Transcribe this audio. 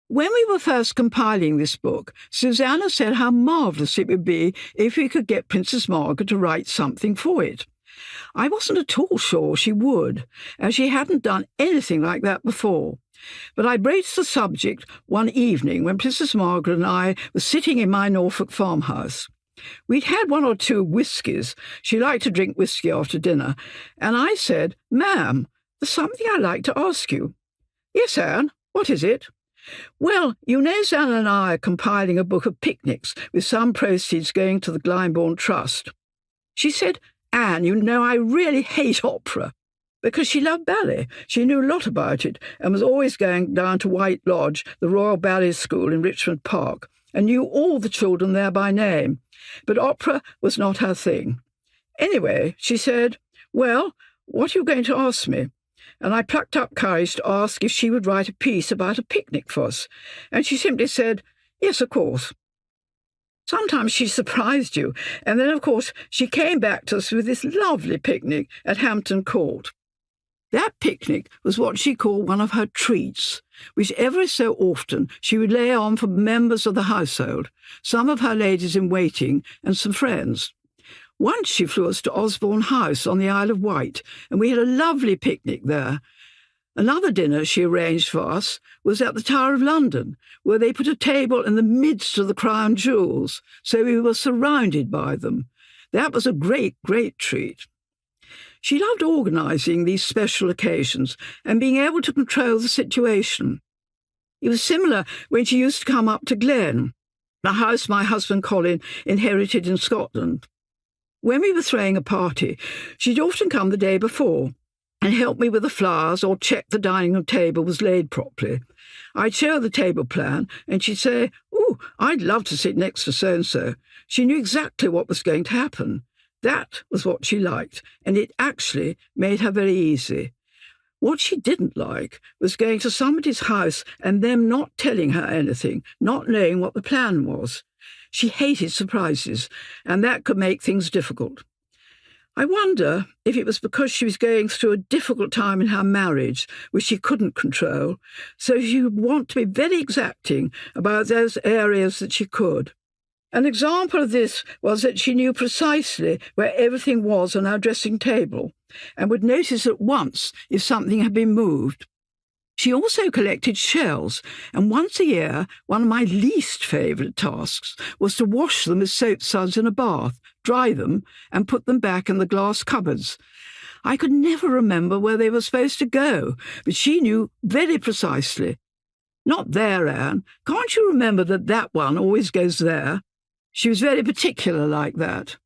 When we were first compiling this book, Susanna said how marvellous it would be if we could get Princess Margaret to write something for it. I wasn't at all sure she would, as she hadn't done anything like that before. But I broached the subject one evening when Princess Margaret and I were sitting in my Norfolk farmhouse. We'd had one or two whiskies. She liked to drink whisky after dinner, and I said, "Ma'am, there's something I'd like to ask you." "Yes, Anne, what is it?" "Well, you know Anne and I are compiling a book of picnics with some proceeds going to the Glenconner Trust." She said, "Anne, you know I really hate opera." Because she loved ballet. She knew a lot about it and was always going down to White Lodge, the Royal Ballet School in Richmond Park, and knew all the children there by name. But opera was not her thing. Anyway, she said, "Well, what are you going to ask me?" And I plucked up courage to ask if she would write a piece about a picnic for us, and she simply said, "Yes, of course." Sometimes she surprised you, and then, of course, she came back to us with this lovely picnic at Hampton Court. That picnic was what she called one of her treats, which every so often she would lay on for members of the household, some of her ladies-in-waiting and some friends. Once she flew us to Osborne House on the Isle of Wight, and we had a lovely picnic there. Another dinner she arranged for us was at the Tower of London, where they put a table in the midst of the crown jewels, so we were surrounded by them. That was a great, great treat. She loved organising these special occasions and being able to control the situation. It was similar when she used to come up to Glen, the house my husband Colin inherited in Scotland. When we were throwing a party, she'd often come the day before and help me with the flowers or check the dining room table was laid properly. I'd show her the table plan, and she'd say, "Ooh, I'd love to sit next to so-and-so." She knew exactly what was going to happen. That was what she liked, and it actually made her very easy. What she didn't like was going to somebody's house and them not telling her anything, not knowing what the plan was. She hated surprises, and that could make things difficult. I wonder if it was because she was going through a difficult time in her marriage, which she couldn't control, so she would want to be very exacting about those areas that she could. An example of this was that she knew precisely where everything was on our dressing table, and would notice at once if something had been moved. She also collected shells, and once a year, one of my least favourite tasks was to wash them with soap suds in a bath, dry them, and put them back in the glass cupboards. I could never remember where they were supposed to go, but she knew very precisely. "Not there, Anne. Can't you remember that one always goes there?" She was very particular like that.